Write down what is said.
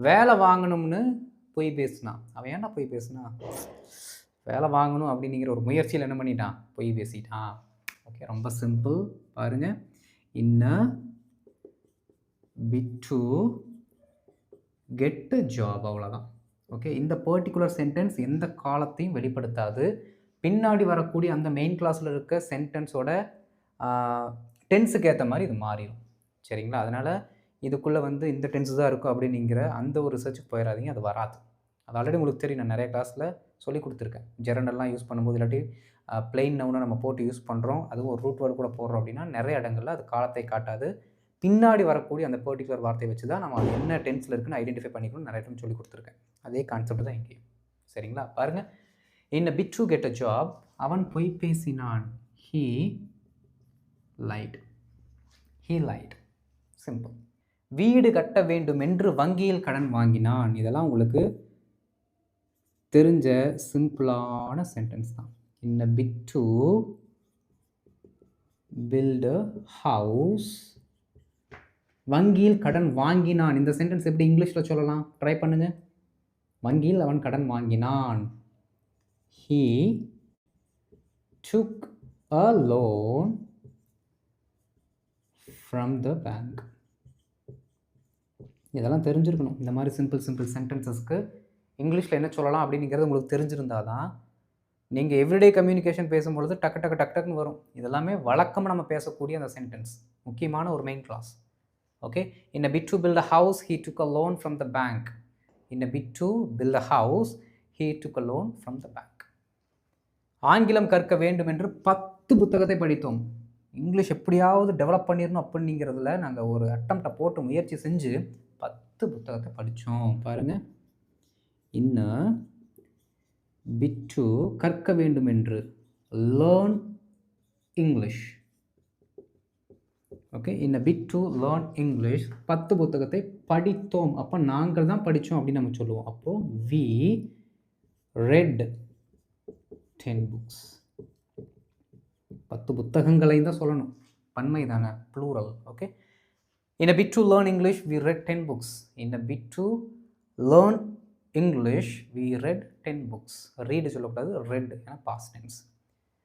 வேலை வாங்கணும்னு போய் பேசினான். அவன் ஏன்டா போய் பேசினான்? வேலை வாங்கணும் அப்படிங்கிற ஒரு முயற்சியில் என்ன பண்ணிட்டான்? போய் பேசிட்டான். ஓகே, ரொம்ப சிம்பிள். பாருங்க, இன் a bid to get a job, அவ்வளோதான். ஓகே, இந்த பர்டிகுலர் சென்டென்ஸ் எந்த காலத்தையும் வெளிப்படுத்தாது. பின்னாடி வரக்கூடிய அந்த மெயின் கிளாஸில் இருக்க சென்டென்ஸோட டென்ஸுக்கு ஏற்ற மாதிரி இது மாறிடும். சரிங்களா? அதனால் இதுக்குள்ளே வந்து இந்த டென்ஸ் தான் இருக்கும் அப்படிங்கிற அந்த ஒரு ரிசர்ச்சுக்கு போயிடாதீங்க, அது வராது. அது ஆல்ரெடி உங்களுக்கு தெரியும், நான் நிறைய கிளாஸில் சொல்லி கொடுத்துருக்கேன். ஜெரண்டெல்லாம் யூஸ் பண்ணும்போது இல்லாட்டி பிளெயின் நவுனை நம்ம போட்டு யூஸ் பண்ணுறோம், அதுவும் ஒரு ரூட் வேர்டு கூட போடுறோம் அப்படின்னா நிறைய இடங்களில் அது காலத்தை காட்டாது. பின்னாடி வரக்கூடிய அந்த பர்டிகுலர் வார்த்தையை வச்சு தான் நம்ம அது என்ன டென்ஸில் இருக்குன்னு ஐடென்டிஃபை பண்ணிக்கணும் நிறைய டைம் சொல்லி கொடுத்துருக்கேன். அதே கான்செப்ட் தான் இங்கேயும். சரிங்களா? பாருங்கள், in a bid to get a job, அவன் பொய் பேசினான். he lied. he lied. Simple. வீடு கட்ட வேண்டும் என்று வங்கியில் கடன் வாங்கினான். இதெல்லாம் உங்களுக்கு தெரிஞ்ச சிம்பிளான சென்டென்ஸ் தான். in a bid to build a house, வங்கியில் கடன் வாங்கினான். இந்த சென்டென்ஸ் எப்படி இங்கிலீஷில் சொல்லலாம்? ட்ரை பண்ணுங்க. வங்கியில் அவன் கடன் வாங்கினான். he took a loan from the bank. இதெல்லாம் தெரிஞ்சிருக்கணும். இந்த மாதிரி சிம்பிள் சென்டென்சஸ்க்கு இங்கிலீஷில் என்ன சொல்லலாம் அப்படிங்கிறது உங்களுக்கு தெரிஞ்சிருந்தால் தான் நீங்கள் எவ்ரிடே கம்யூனிகேஷன் பேசும்பொழுது டக்குன்னு வரும். இதெல்லாமே வழக்கமாக நம்ம பேசக்கூடிய அந்த சென்டென்ஸ், முக்கியமான ஒரு main clause. Okay, in a bid to build a house, he took a loan from the bank. in a bid to build a house, he took a loan from the bank. ஆங்கிலம் கற்க வேண்டும் என்று 10 புத்தகத்தை படித்தோம். English எப்படியாவது develop பண்ணிடணும் அப்படிங்கிறதுல நாங்கள் ஒரு அட்டம்ப்டை போட்டு முயற்சி செஞ்சு 10 புத்தகத்தை படித்தோம். பாருங்கள், in a bid to கற்க வேண்டும் என்று, learn English. Okay, in a bid to learn English 10 புத்தகத்தை படித்தோம். அப்போ நாங்கள் தான் படித்தோம் அப்படின்னு நம்ம சொல்லுவோம். அப்போது we read 10 books. 10 புத்தகங்களை தான் சொல்லணும், பன்மை தானே, plural. Okay, in a bid to learn English we read 10 books. in a bid to learn English we read 10 books. read சொல்லக்கூடாது, read ஏன்னா past tense.